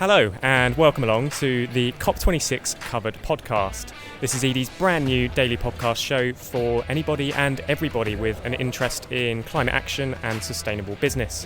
Hello and welcome along to the COP26 Covered podcast. This is Edie's brand new daily podcast show for anybody and everybody with an interest in climate action and sustainable business.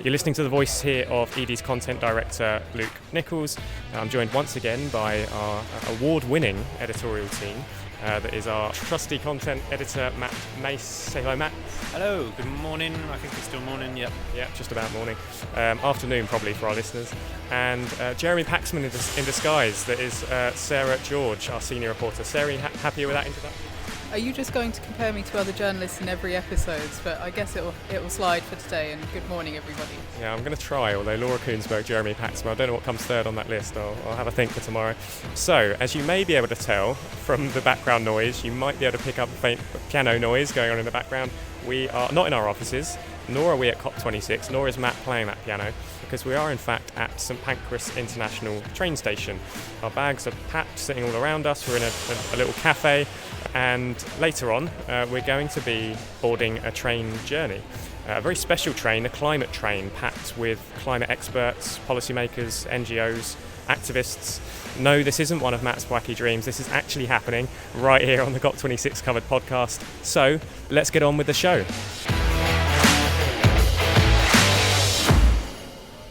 You're listening to the voice here of Edie's content director, Luke Nichols. I'm joined once again by our award-winning editorial team. That is our trusty content editor, Matt Mace. Say hello, Matt. Hello, good morning. I think it's still morning, yep. Yeah, just about morning. Afternoon, probably, for our listeners. And Jeremy Paxman in disguise. That is Sarah George, our senior reporter. Sarah, happy with that introduction? Are you just going to compare me to other journalists in every episode? But I guess it will slide for today, and good morning, everybody. Yeah, I'm going to try, although Laura Koonsberg, Jeremy Paxman, I don't know what comes third on that list. I'll have a think for tomorrow. So, as you may be able to tell from the background noise, you might be able to pick up a faint piano noise going on in the background. We are not in our offices, nor are we at COP26, nor is Matt playing that piano, because we are in fact at St Pancras International train station. Our bags are packed, sitting all around us. We're in a little cafe, and later on we're going to be boarding a train journey. A very special train, a climate train, packed with climate experts, policymakers, NGOs, activists. No, this isn't one of Matt's wacky dreams. This is actually happening right here on the COP26 Covered podcast. So let's get on with the show.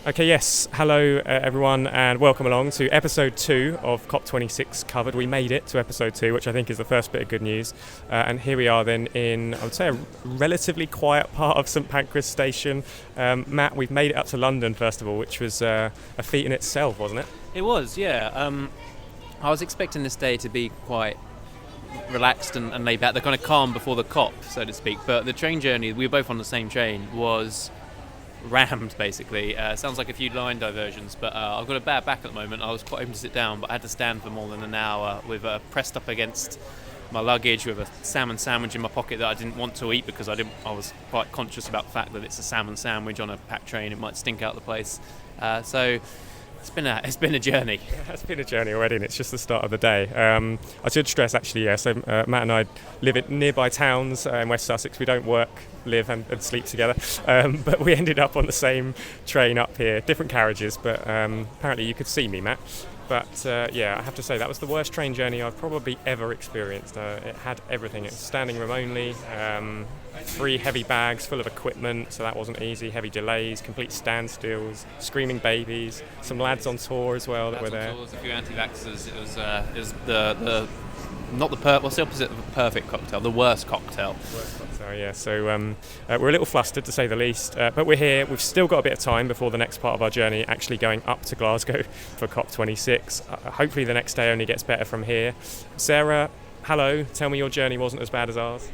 Okay, yes, hello everyone and welcome along to episode 2 of COP26 Covered. We made it to episode 2, which I think is the first bit of good news. And here we are then in, I would say, a relatively quiet part of St Pancras Station. Matt, we've made it up to London first of all, which was a feat in itself, wasn't it? It was, yeah. I was expecting this day to be quite relaxed and laid back. They're kind of calm before the COP, so to speak. But the train journey, we were both on the same train, was rammed basically. Sounds like a few line diversions, but I've got a bad back at the moment. I was quite hoping to sit down, but I had to stand for more than an hour with pressed up against my luggage with a salmon sandwich in my pocket that I didn't want to eat because I was quite conscious about the fact that it's a salmon sandwich on a packed train. It might stink out the place. So it's been a journey. Yeah, it's been a journey already, and it's just the start of the day. I should stress, actually, yeah. So Matt and I live in nearby towns in West Sussex. We don't work, live, and sleep together. But we ended up on the same train up here, different carriages. But apparently, you could see me, Matt. But yeah, I have to say that was the worst train journey I've probably ever experienced. It had everything. It was standing room only. 3 heavy bags full of equipment, so that wasn't easy. Heavy delays, complete standstills, screaming babies, some lads on tour as well that were there. A few anti-vaxxers. It was what's the opposite of a perfect cocktail? The worst cocktail. Yeah. So we're a little flustered to say the least, but we're here. We've still got a bit of time before the next part of our journey, actually going up to Glasgow for COP26. Hopefully the next day only gets better from here. Sarah, hello. Tell me your journey wasn't as bad as ours.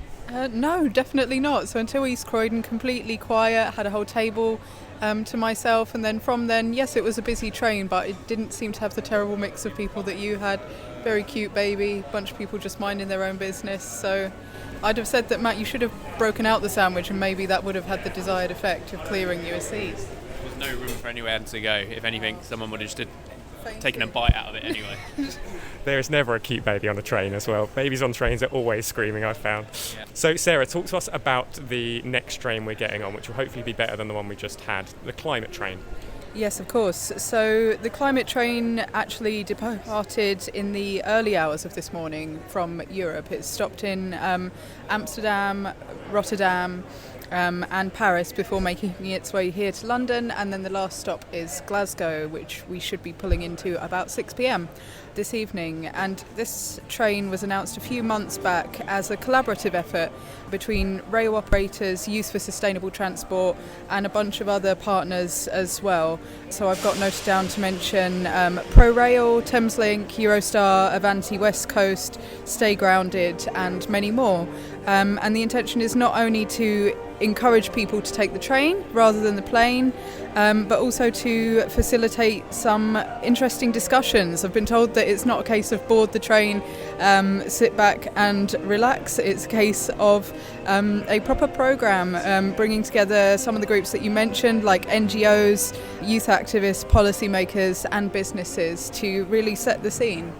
No, definitely not. So until East Croydon, completely quiet, had a whole table to myself, and then from then, yes, it was a busy train, but it didn't seem to have the terrible mix of people that you had. Very cute baby, bunch of people just minding their own business. So I'd have said that, Matt, you should have broken out the sandwich, and maybe that would have had the desired effect of clearing you a seat. There's no room for anywhere to go. If anything, someone would have just taken a bite out of it anyway. There is never a cute baby on a train as well. Babies on trains are always screaming, I've found. Yeah. So Sarah, talk to us about the next train we're getting on, which will hopefully be better than the one we just had, the climate train. Yes, of course. So the climate train actually departed in the early hours of this morning from Europe. It stopped in Amsterdam, Rotterdam, and Paris before making its way here to London, and then the last stop is Glasgow, which we should be pulling into about 6 p.m. this evening. And this train was announced a few months back as a collaborative effort between rail operators, Youth for Sustainable Transport, and a bunch of other partners as well. So I've got noted down to mention ProRail, Thameslink, Eurostar, Avanti West Coast, Stay Grounded, and many more. And the intention is not only to encourage people to take the train rather than the plane, but also to facilitate some interesting discussions. I've been told that it's not a case of board the train, sit back and relax. It's a case of a proper programme bringing together some of the groups that you mentioned, like NGOs, youth activists, policymakers and businesses, to really set the scene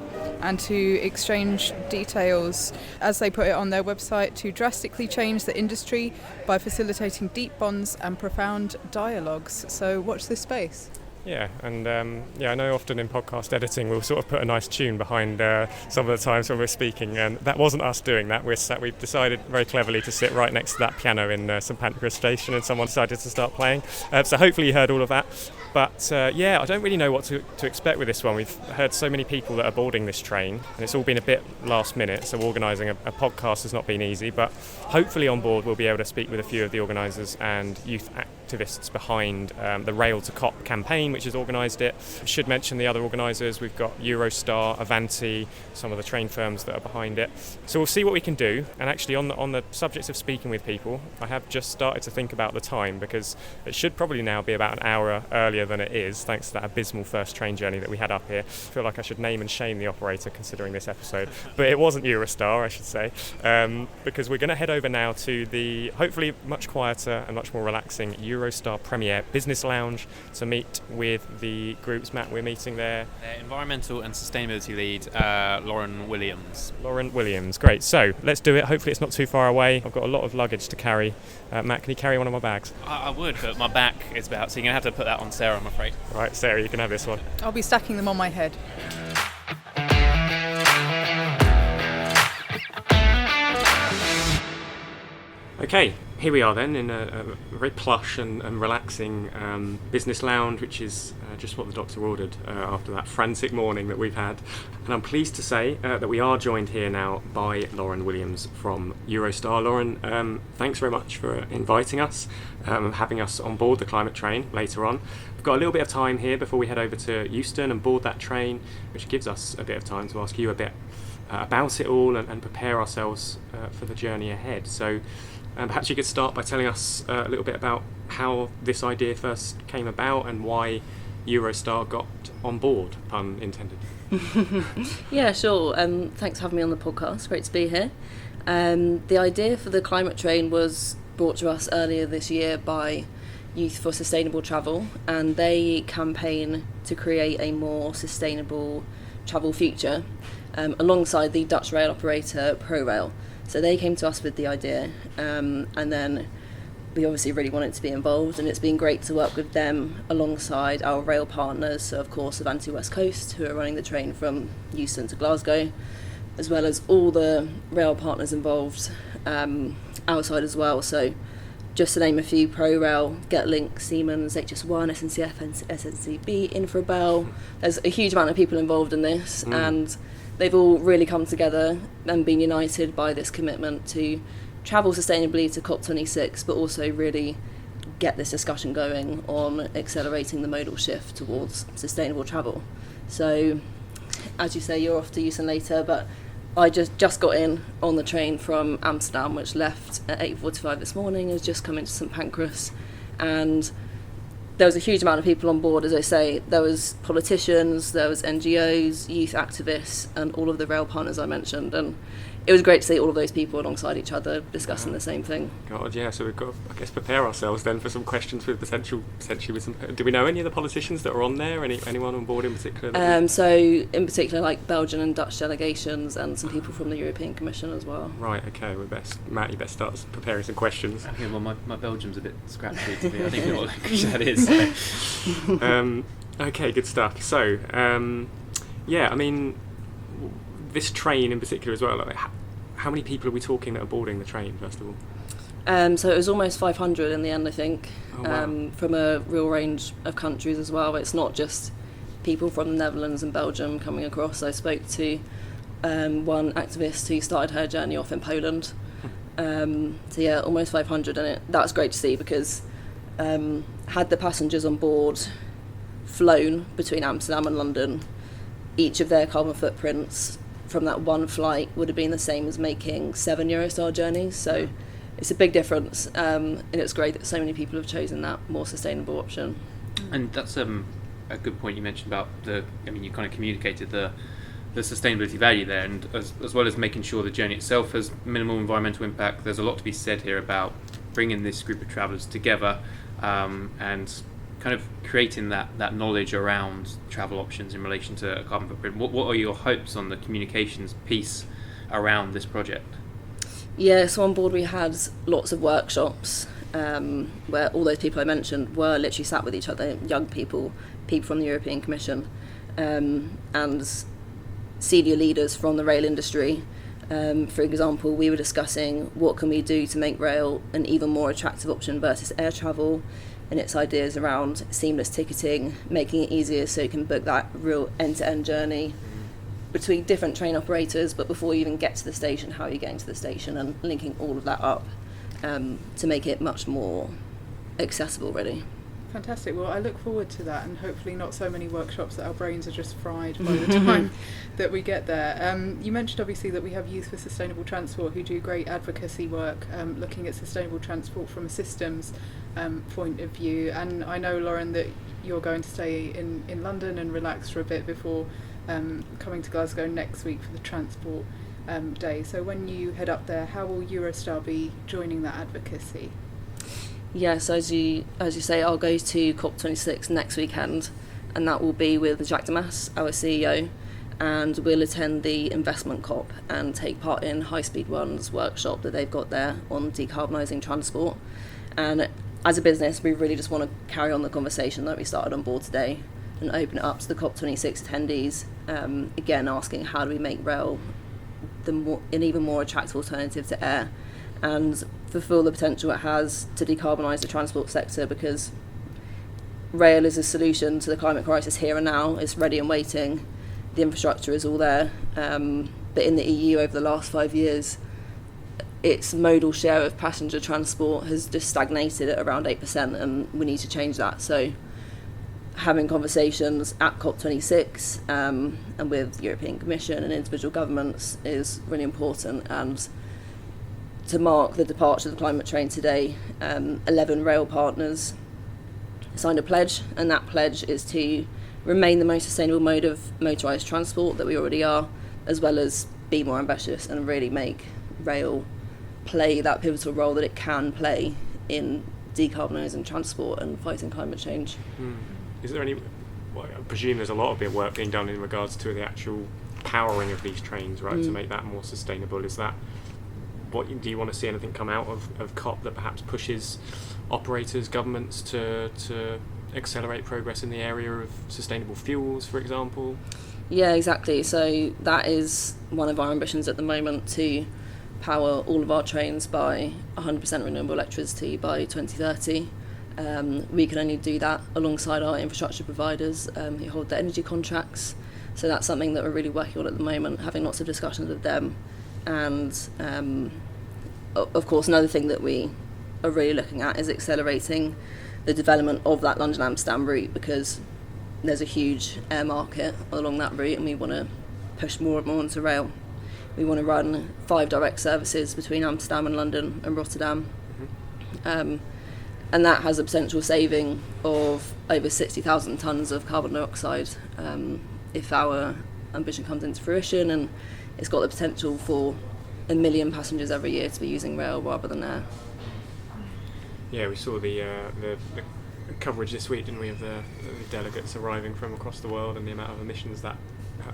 and to exchange details, as they put it on their website, to drastically change the industry by facilitating deep bonds and profound dialogues. So watch this space. Yeah, and I know often in podcast editing we'll sort of put a nice tune behind some of the times when we're speaking, and that wasn't us doing that. We've decided very cleverly to sit right next to that piano in St Pancras Station, and someone decided to start playing. So hopefully you heard all of that. But I don't really know what to expect with this one. We've heard so many people that are boarding this train, and it's all been a bit last minute, so organising a podcast has not been easy. But hopefully on board we'll be able to speak with a few of the organisers and youth activists behind the Rail to COP campaign, which has organised it. I should mention the other organisers. We've got Eurostar, Avanti, some of the train firms that are behind it. So we'll see what we can do. And actually on the subject of speaking with people, I have just started to think about the time, because it should probably now be about an hour earlier than it is, thanks to that abysmal first train journey that we had up here. I feel like I should name and shame the operator considering this episode, but it wasn't Eurostar, I should say, because we're going to head over now to the hopefully much quieter and much more relaxing Eurostar Premier Business Lounge to meet with the groups. Matt, we're meeting there. Environmental and Sustainability Lead, Lauren Williams. Lauren Williams, great. So let's do it. Hopefully it's not too far away. I've got a lot of luggage to carry. Matt, can you carry one of my bags? I would, but my back is about, so you're going to have to put that on Sarah, I'm afraid. Right, Sarah, you can have this one. I'll be stacking them on my head. Okay, here we are then in a very plush and relaxing business lounge, which is just what the doctor ordered after that frantic morning that we've had. And I'm pleased to say that we are joined here now by Lauren Williams from Eurostar. Lauren, thanks very much for inviting us, having us on board the climate train later on. We've got a little bit of time here before we head over to Euston and board that train, which gives us a bit of time to ask you a bit about it all and prepare ourselves for the journey ahead. So perhaps you could start by telling us a little bit about how this idea first came about and why Eurostar got on board, pun intended. Yeah, sure. Thanks for having me on the podcast. Great to be here. The idea for the climate train was brought to us earlier this year by Youth for Sustainable Travel, and they campaign to create a more sustainable travel future alongside the Dutch rail operator ProRail. So they came to us with the idea, and then we obviously really wanted to be involved, and it's been great to work with them alongside our rail partners, so of course Avanti West Coast, who are running the train from Euston to Glasgow, as well as all the rail partners involved outside as well. So just to name a few: ProRail, GetLink, Siemens, HS1, SNCF, and SNCB, Infrabel. There's a huge amount of people involved in this, and they've all really come together and been united by this commitment to travel sustainably to COP26, but also really get this discussion going on accelerating the modal shift towards sustainable travel. So, as you say, you're off to Euston later, but I just got in on the train from Amsterdam, which left at 8:45 this morning, has just come into St Pancras, and there was a huge amount of people on board. As I say, there was politicians, there was NGOs, youth activists, and all of the rail partners I mentioned, and it was great to see all of those people alongside each other discussing the same thing. God, yeah, so we've got to, I guess, prepare ourselves then for some questions with potentially with some... Do we know any of the politicians that are on there? Anyone on board in particular? So in particular, like Belgian and Dutch delegations and some people from the European Commission as well. Right, okay, Matt, you best start preparing some questions. Okay, well, my Belgium's a bit scratchy to me. I think what language that is. So. Okay, good stuff. So, yeah, I mean, this train in particular as well, like, how many people are we talking that are boarding the train, first of all? So it was almost 500 in the end, I think, wow. From a real range of countries as well. It's not just people from the Netherlands and Belgium coming across. I spoke to one activist who started her journey off in Poland. So yeah, almost 500, and that's great to see, because had the passengers on board flown between Amsterdam and London, each of their carbon footprints from that one flight would have been the same as making 7 Eurostar journeys. So it's a big difference, and it's great that so many people have chosen that more sustainable option. And that's a good point you mentioned about you kind of communicated the sustainability value there, and as well as making sure the journey itself has minimal environmental impact. There's a lot to be said here about bringing this group of travellers together and kind of creating that knowledge around travel options in relation to a carbon footprint. What are your hopes on the communications piece around this project? Yeah, so on board we had lots of workshops where all those people I mentioned were literally sat with each other, young people people from the European Commission and senior leaders from the rail industry. For example, we were discussing what can we do to make rail an even more attractive option versus air travel, and its ideas around seamless ticketing, making it easier so you can book that real end-to-end journey between different train operators, but before you even get to the station, how you're getting to the station, and linking all of that up to make it much more accessible, really. Fantastic. Well, I look forward to that, and hopefully not so many workshops that our brains are just fried by the time that we get there. You mentioned obviously that we have Youth for Sustainable Transport who do great advocacy work looking at sustainable transport from a systems point of view, and I know, Lauren, that you're going to stay in London and relax for a bit before coming to Glasgow next week for the transport day. So when you head up there, how will Eurostar be joining that advocacy? Yes, as you say, I'll go to COP26 next weekend, and that will be with Jacques Damas, our CEO, and we'll attend the investment COP and take part in High Speed One's workshop that they've got there on decarbonising transport. And as a business, we really just want to carry on the conversation that we started on board today and open it up to the COP26 attendees, again asking how do we make rail an even more attractive alternative to air, and fulfil the potential it has to decarbonise the transport sector, because rail is a solution to the climate crisis here and now. It's ready and waiting. The infrastructure is all there. But in the EU over the last 5 years, its modal share of passenger transport has just stagnated at around 8%, and we need to change that. So having conversations at COP26 and with the European Commission and individual governments is really important. And to mark the departure of the climate train today, 11 rail partners signed a pledge, and that pledge is to remain the most sustainable mode of motorised transport that we already are, as well as be more ambitious and really make rail play that pivotal role that it can play in decarbonising transport and fighting climate change. Is there any, well, I presume there's a lot of work being done in regards to the actual powering of these trains, right, to make that more sustainable. Is that, do you want to see anything come out of COP that perhaps pushes operators, governments to accelerate progress in the area of sustainable fuels, for example? Yeah, exactly. So that is one of our ambitions at the moment, to power all of our trains by 100% renewable electricity by 2030. We can only do that alongside our infrastructure providers who hold the energy contracts. So that's something that we're really working on at the moment, having lots of discussions with them. And of course, another thing that we are really looking at is accelerating the development of that London-Amsterdam route, because there's a huge air market along that route, and we want to push more and more into rail. We want to run 5 direct services between Amsterdam and London and Rotterdam. And that has a potential saving of over 60,000 tonnes of carbon dioxide if our ambition comes into fruition, and it's got the potential for 1 million passengers every year to be using rail rather than air. Yeah, we saw the coverage this week, didn't we, of the delegates arriving from across the world and the amount of emissions that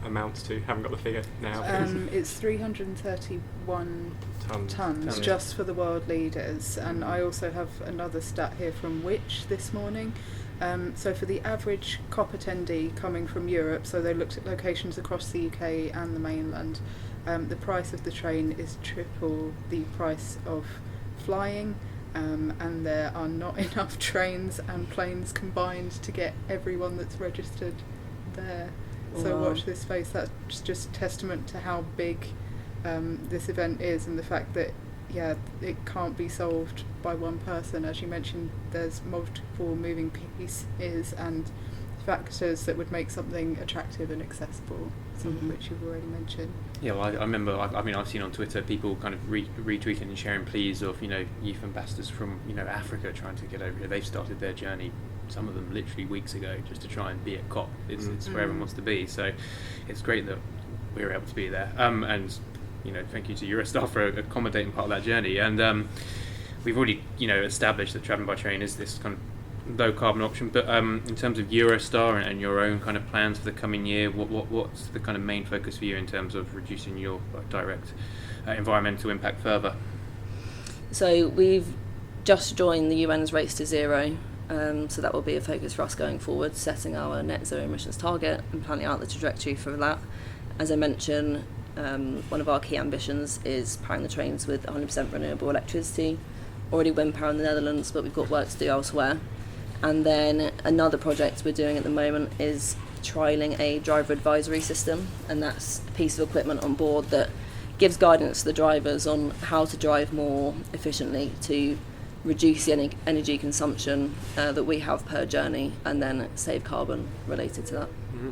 amounts to. Haven't got the figure now. It's 331 tonnes just for the world leaders, and I also have another stat here from Which this morning. So for the average COP attendee coming from Europe, so they looked at locations across the UK and the mainland, the price of the train is triple the price of flying, and there are not enough trains and planes combined to get everyone that's registered there. So watch this space. That's just testament to how big this event is, and the fact that it can't be solved by one person. As you mentioned, there's multiple moving pieces and factors that would make something attractive and accessible, some of which you've already mentioned. Yeah, well, I remember, I've seen on Twitter people kind of retweeting and sharing pleas of, youth ambassadors from, Africa trying to get over here. They've started their journey, some of them literally weeks ago, just to try and be at COP. It's where everyone wants to be. So it's great that we were able to be there. And, thank you to Eurostar for accommodating part of that journey. And we've already, established that travelling by train is this kind of low carbon option, but in terms of Eurostar and your own kind of plans for the coming year, what's the kind of main focus for you in terms of reducing your direct environmental impact further? So we've just joined the UN's Race to Zero, So that will be a focus for us going forward, setting our net zero emissions target and planning out the trajectory for that. As I mentioned, one of our key ambitions is powering the trains with 100% renewable electricity. Already wind power in the Netherlands, but we've got work to do elsewhere. And then another project we're doing at the moment is trialling a driver advisory system, and that's a piece of equipment on board that gives guidance to the drivers on how to drive more efficiently to reduce the energy consumption that we have per journey, and then save carbon related to that. Mm-hmm.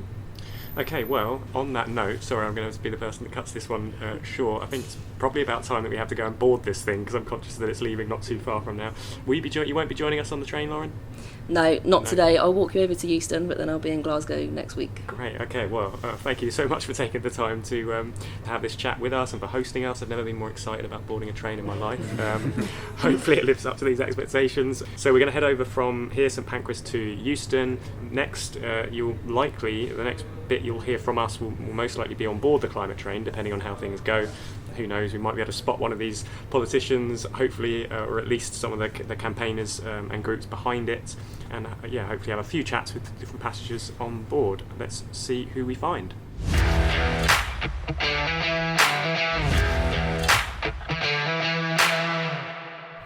Okay, well, on that note, sorry, I'm going to be the person that cuts this one short. I think it's probably about time that we have to go and board this thing, because I'm conscious that it's leaving not too far from now. You won't be joining us on the train, Lauren? No, not today. I'll walk you over to Euston, but then I'll be in Glasgow next week. Great, okay, well, thank you so much for taking the time to have this chat with us and for hosting us. I've never been more excited about boarding a train in my life. Hopefully it lives up to these expectations. So we're going to head over from here, St Pancras, to Euston. Next, the next bit you'll hear from us will most likely be on board the climate train, depending on how things go. Who knows, we might be able to spot one of these politicians, hopefully, or at least some of the campaigners and groups behind it, and hopefully have a few chats with different passengers on board. Let's see who we find.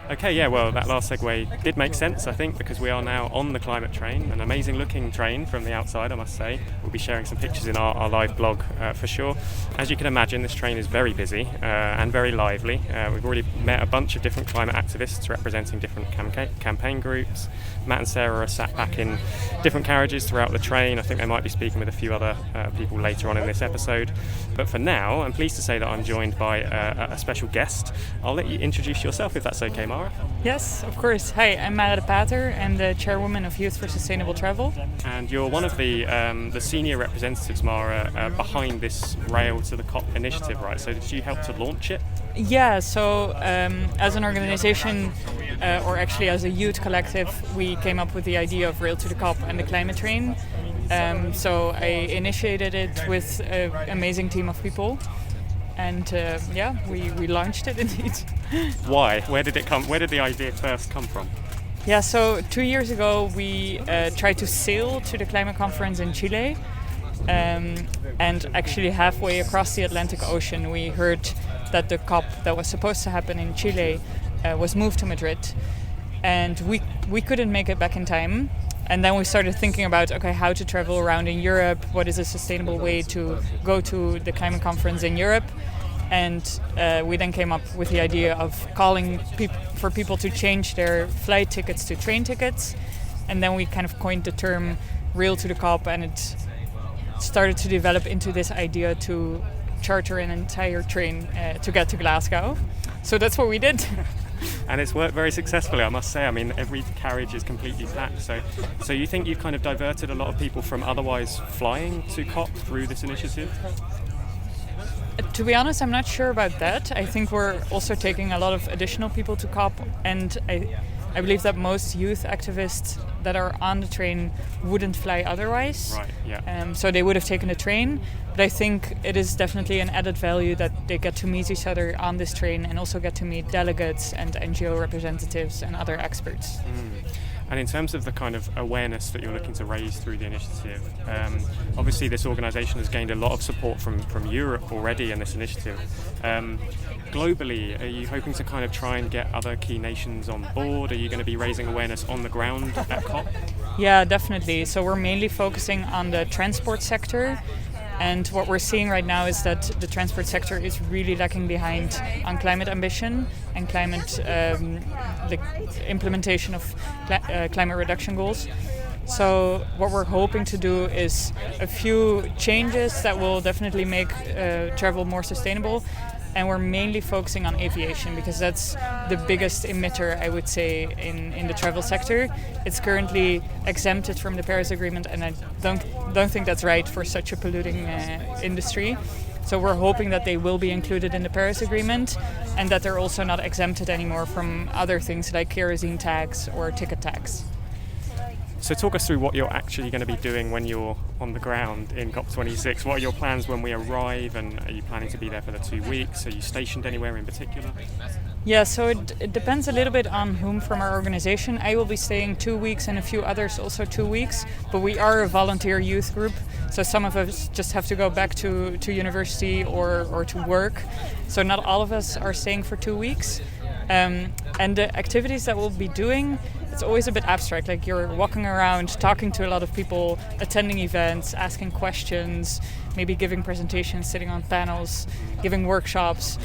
Okay, well, that last segue did make sense, I think, because we are now on the climate train, an amazing looking train from the outside, I must say. We'll be sharing some pictures in our live blog for sure. As you can imagine, this train is very busy and very lively. We've already met a bunch of different climate activists representing different campaign groups. Matt and Sarah are sat back in different carriages throughout the train. I think they might be speaking with a few other people later on in this episode. But for now, I'm pleased to say that I'm joined by a special guest. I'll let you introduce yourself if that's okay, Mara. Yes, of course. Hi, I'm Mara de Pater. I'm the chairwoman of Youth for Sustainable Travel. And you're one of the senior representatives, Mara, behind this Rail to the COP initiative, right? So did you help to launch it? Yeah, so as an organization, or actually as a youth collective, we came up with the idea of Rail to the COP and the climate train. So I initiated it with an amazing team of people. And we launched it indeed. Why? Where did it come? Where did the idea first come from? Yeah, so 2 years ago we tried to sail to the climate conference in Chile, and actually halfway across the Atlantic Ocean we heard that the COP that was supposed to happen in Chile was moved to Madrid, and we couldn't make it back in time. And then we started thinking about, how to travel around in Europe, what is a sustainable way to go to the climate conference in Europe. And we then came up with the idea of calling for people to change their flight tickets to train tickets. And then we kind of coined the term Rail to the COP, and it started to develop into this idea to charter an entire train to get to Glasgow. So that's what we did. And it's worked very successfully, I must say. I mean, every carriage is completely packed. So you think you've kind of diverted a lot of people from otherwise flying to COP through this initiative? To be honest, I'm not sure about that. I think we're also taking a lot of additional people to COP, and I believe that most youth activists that are on the train wouldn't fly otherwise. Right, yeah. So they would have taken the train, but I think it is definitely an added value that they get to meet each other on this train and also get to meet delegates and NGO representatives and other experts. And in terms of the kind of awareness that you're looking to raise through the initiative, obviously this organisation has gained a lot of support from Europe already in this initiative. Globally, are you hoping to kind of try and get other key nations on board? Are you going to be raising awareness on the ground at COP? Yeah, definitely. So we're mainly focusing on the transport sector. And what we're seeing right now is that the transport sector is really lagging behind on climate ambition and climate the implementation of climate reduction goals. So what we're hoping to do is a few changes that will definitely make travel more sustainable. And we're mainly focusing on aviation because that's the biggest emitter, I would say, in the travel sector. It's currently exempted from the Paris Agreement, and I don't think that's right for such a polluting industry. So we're hoping that they will be included in the Paris Agreement and that they're also not exempted anymore from other things like kerosene tax or ticket tax. So talk us through what you're actually going to be doing when you're on the ground in COP26. What are your plans when we arrive, and are you planning to be there for the 2 weeks? Are you stationed anywhere in particular? Yeah, so it depends a little bit on whom from our organization. I will be staying 2 weeks and a few others also 2 weeks, but we are a volunteer youth group, so some of us just have to go back to university or to work. So not all of us are staying for 2 weeks. And the activities that we'll be doing, it's always a bit abstract. Like you're walking around, talking to a lot of people, attending events, asking questions, maybe giving presentations, sitting on panels, giving workshops.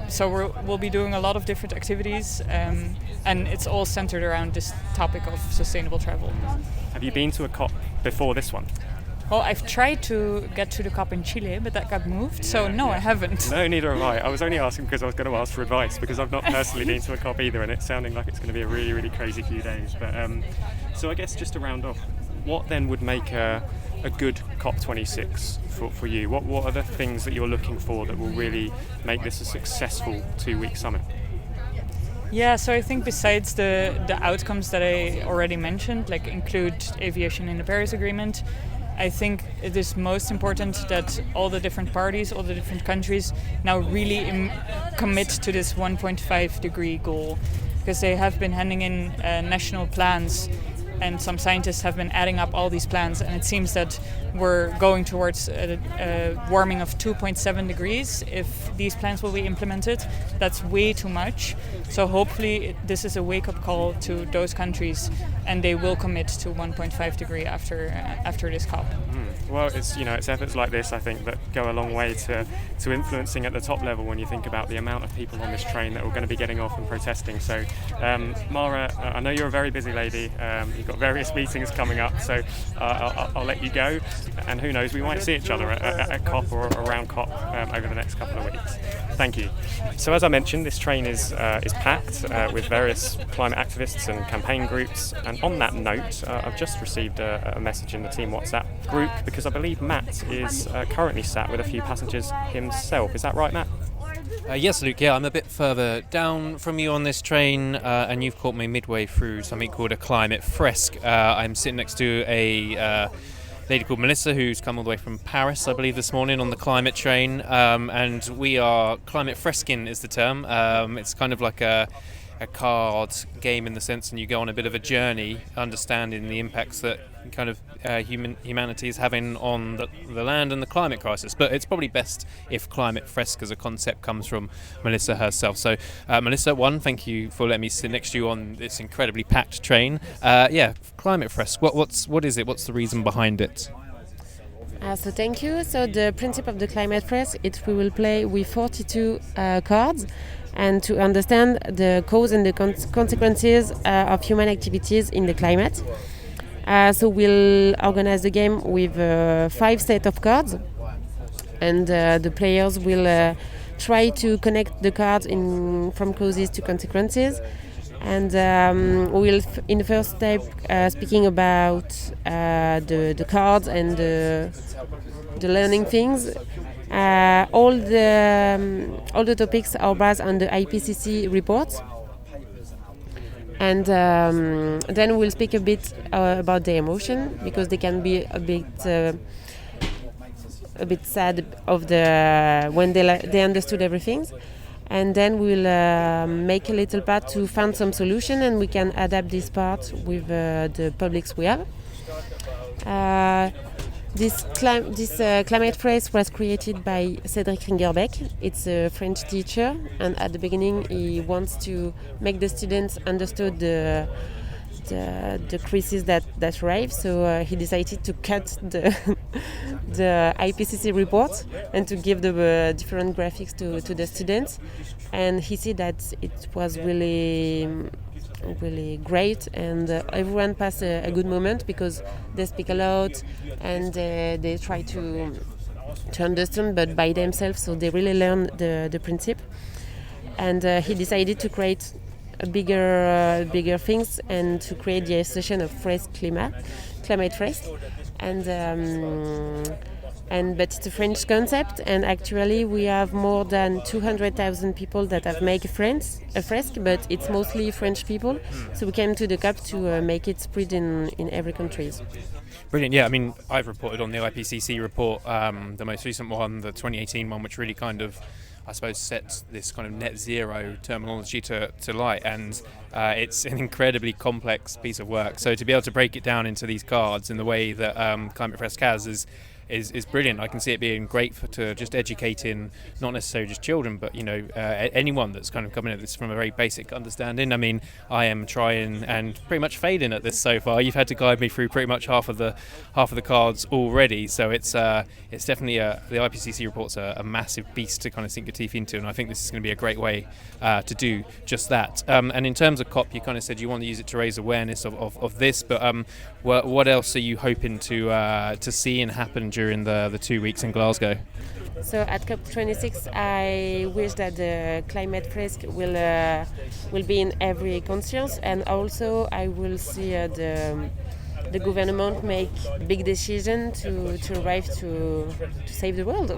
So we'll be doing a lot of different activities, and it's all centered around this topic of sustainable travel. Have you been to a COP before this one? Well, I've tried to get to the COP in Chile, but that got moved, so no, I haven't. No, neither have I. I was only asking because I was going to ask for advice, because I've not personally been to a COP either, and it's sounding like it's going to be a really, really crazy few days. But so I guess just to round off, what then would make a good COP26 for you? What are the things that you're looking for that will really make this a successful 2-week summit? Yeah, so I think besides the outcomes that I already mentioned, like include aviation in the Paris Agreement, I think it is most important that all the different parties, all the different countries now really commit to this 1.5 degree goal, because they have been handing in national plans, and some scientists have been adding up all these plans, and it seems that we're going towards a warming of 2.7 degrees if these plans will be implemented. That's way too much. So hopefully this is a wake-up call to those countries, and they will commit to 1.5 degree after this COP. Well, it's efforts like this, I think, that go a long way to influencing at the top level when you think about the amount of people on this train that are going to be getting off and protesting. So, Mara, I know you're a very busy lady. You've got various meetings coming up, so I'll let you go. And who knows, we might see each other at COP or around COP over the next couple of weeks. Thank you. So, as I mentioned, this train is packed with various climate activists and campaign groups. And on that note, I've just received a message in the team WhatsApp group, because I believe Matt is currently sat with a few passengers himself. Is that right, Matt? Yes, Luke, yeah, I'm a bit further down from you on this train, and you've caught me midway through something called a climate fresque. I'm sitting next to a lady called Melissa, who's come all the way from Paris, I believe, this morning on the climate train, and we are climate fresking is the term. It's kind of like a card game in the sense, and you go on a bit of a journey understanding the impacts that kind of humanity is having on the land and the climate crisis. But it's probably best if climate fresque as a concept comes from Melissa herself. So Melissa, thank you for letting me sit next to you on this incredibly packed train. Climate fresque, what is it? What's the reason behind it? So thank you. So the principle of the climate fresque is we will play with 42 cards, and to understand the cause and the consequences of human activities in the climate. So we'll organize the game with 5 sets of cards, and the players will try to connect the cards from causes to consequences. And we'll, in the first step, speaking about the cards and the learning things. All the topics are based on the IPCC report. And then we'll speak a bit about the emotion, because they can be a bit sad when they understood everything. And then we'll make a little part to find some solution, and we can adapt this part with the publics we have. This climate phrase was created by Cédric Ringerbeck. It's a French teacher, and at the beginning he wants to make the students understood the crisis that arrived. So he decided to cut the IPCC report and to give the different graphics to the students. And he said that it was really great, and everyone passed a good moment, because they speak a lot and they try to understand, but by themselves, so they really learn the principle. And he decided to create bigger things, and to create the association of climate fresque, but it's a French concept, and actually we have more than 200,000 people that have made a fresque, but it's mostly French people. So we came to the COP to make it spread in every country. Brilliant. Yeah, I mean, I've reported on the IPCC report, the most recent one, the 2018 one, which really kind of I suppose, set this kind of net zero terminology to light, and it's an incredibly complex piece of work. So to be able to break it down into these cards in the way that Climate Fresk has is brilliant. I can see it being great to just educating not necessarily just children, but anyone that's kind of coming at this from a very basic understanding. I mean, I am trying and pretty much failing at this so far. You've had to guide me through pretty much half of the cards already, so it's definitely the IPCC report's a massive beast to kind of sink your teeth into, and I think this is going to be a great way to do just that. And in terms of COP, you kind of said you want to use it to raise awareness of this, but what else are you hoping to see and happen during the 2 weeks in Glasgow? So at COP26, I wish that the climate fresk will be in every conscience, and also I will see the government make big decision to arrive to save the world.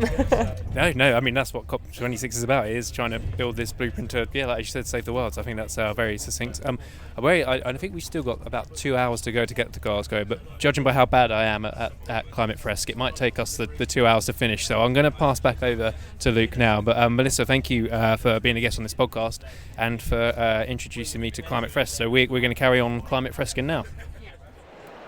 No, I mean that's what COP26 is about. It is trying to build this blueprint to, like you said, save the world. So I think that's very succinct. I think we've still got about 2 hours to go to get to Glasgow, but judging by how bad I am at Climate Fresk, it might take us the 2 hours to finish. So I'm going to pass back over to Luke now. But Melissa, thank you for being a guest on this podcast and for introducing me to Climate Fresk. So we're going to carry on Climate Fresking now.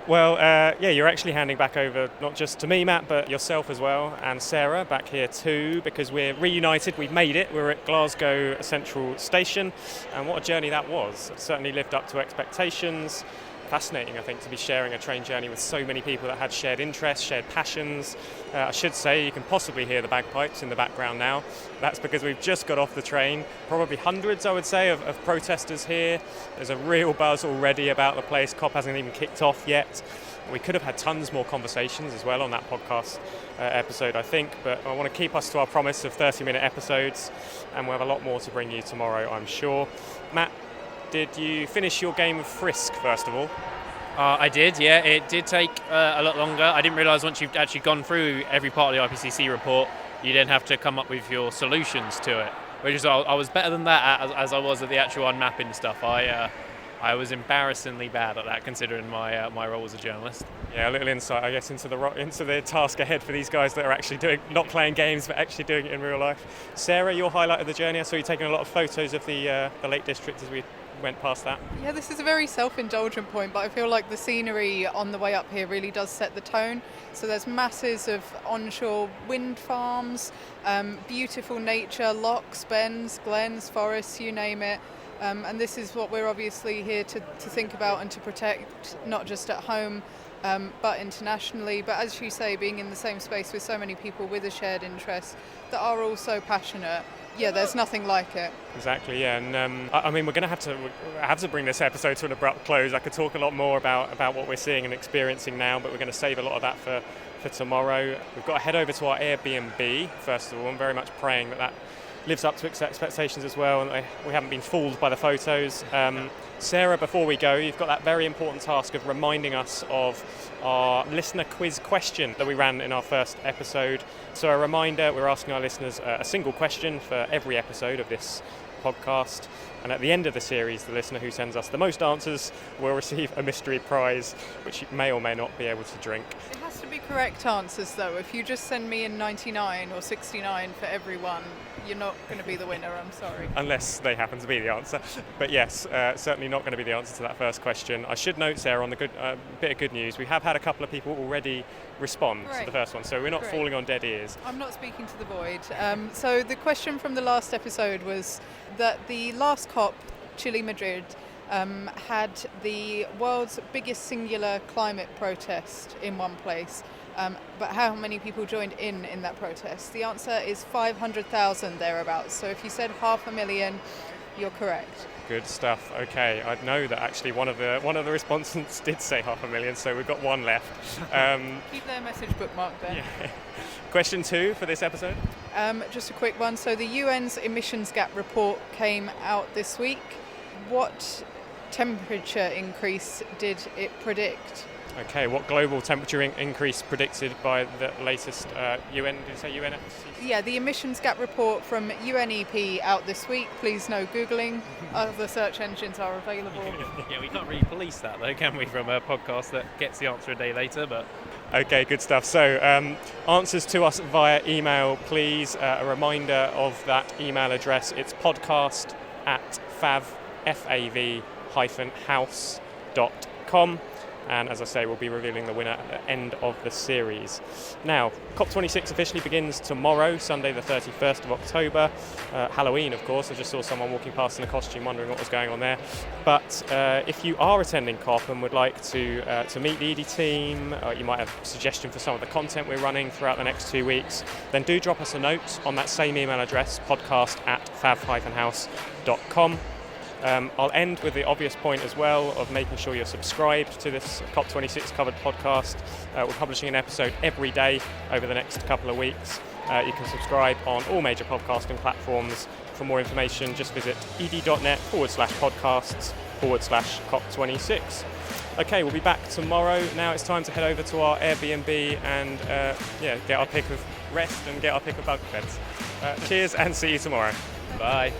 Well, you're actually handing back over not just to me, Matt, but yourself as well, and Sarah back here too, because we're reunited. We've made it. We're at Glasgow Central Station, and what a journey that was. It certainly lived up to expectations. Fascinating, I think, to be sharing a train journey with so many people that had shared interests, shared passions. I should say you can possibly hear the bagpipes in the background now. That's because we've just got off the train. Probably hundreds, I would say, of protesters here. There's a real buzz already about the place. COP hasn't even kicked off yet. We could have had tons more conversations as well on that podcast episode, I think, but I want to keep us to our promise of 30-minute episodes, and we'll have a lot more to bring you tomorrow, I'm sure. Matt, did you finish your game of Frisk, first of all? I did, yeah. It did take a lot longer. I didn't realise once you've actually gone through every part of the IPCC report, you then have to come up with your solutions to it, which is I was better than that as I was at the actual unmapping stuff. I was embarrassingly bad at that, considering my role as a journalist. Yeah, a little insight, I guess, into the task ahead for these guys that are actually not playing games, but actually doing it in real life. Sarah, your highlight of the journey, I saw you taking a lot of photos of the Lake District as we went past that. Yeah, this is a very self-indulgent point, but I feel like the scenery on the way up here really does set the tone. So there's masses of onshore wind farms, beautiful nature, lochs, bends, glens, forests, you name it. And this is what we're obviously here to think about and to protect, not just at home, but internationally. But as you say, being in the same space with so many people with a shared interest that are also passionate, there's nothing like it. Exactly, yeah. And I mean, we're going to have to bring this episode to an abrupt close. I could talk a lot more about what we're seeing and experiencing now, but we're going to save a lot of that for tomorrow. We've got to head over to our Airbnb, first of all. I'm very much praying that lives up to expectations as well, and we haven't been fooled by the photos. Sarah, before we go, you've got that very important task of reminding us of our listener quiz question that we ran in our first episode. So a reminder, we're asking our listeners a single question for every episode of this podcast, and at the end of the series, the listener who sends us the most answers will receive a mystery prize, which you may or may not be able to drink. It has to be correct answers, though. If you just send me in 99 or 69 for everyone, you're not going to be the winner, I'm sorry. Unless they happen to be the answer. But yes, certainly not going to be the answer to that first question. I should note, Sarah, on the bit of good news, we have had a couple of people already respond to the first one, so we're not falling on dead ears. I'm not speaking to the void. So the question from the last episode was that the last COP, Chile, Madrid, had the world's biggest singular climate protest in one place. But how many people joined in that protest? The answer is 500,000 thereabouts. So if you said 500,000, you're correct. Good stuff. Okay, I know that actually one of the respondents did say 500,000, so we've got one left. Keep their message bookmarked there. Yeah. Question 2 for this episode. Just a quick one. So the UN's emissions gap report came out this week. What temperature increase did it predict? Okay, what global temperature increase predicted by the latest UN, did you say UNFCCC? Yeah, the emissions gap report from UNEP out this week. Please no Googling. Other search engines are available. Yeah, we can't really police that though, can we, from a podcast that gets the answer a day later, but... Okay, good stuff. So answers to us via email, please. A reminder of that email address. It's podcast@fav-house.com. And as I say, we'll be revealing the winner at the end of the series. Now, COP26 officially begins tomorrow, Sunday the 31st of October. Halloween, of course. I just saw someone walking past in a costume wondering what was going on there. But if you are attending COP and would like to meet the ED team, or you might have a suggestion for some of the content we're running throughout the next 2 weeks, then do drop us a note on that same email address, podcast@fav-house.com. I'll end with the obvious point as well of making sure you're subscribed to this COP26 Covered podcast. We're publishing an episode every day over the next couple of weeks. You can subscribe on all major podcasting platforms. For more information, just visit ed.net/podcasts/COP26. Okay, we'll be back tomorrow. Now it's time to head over to our Airbnb and get our pick of rest and get our pick of bug beds. Cheers and see you tomorrow. Bye.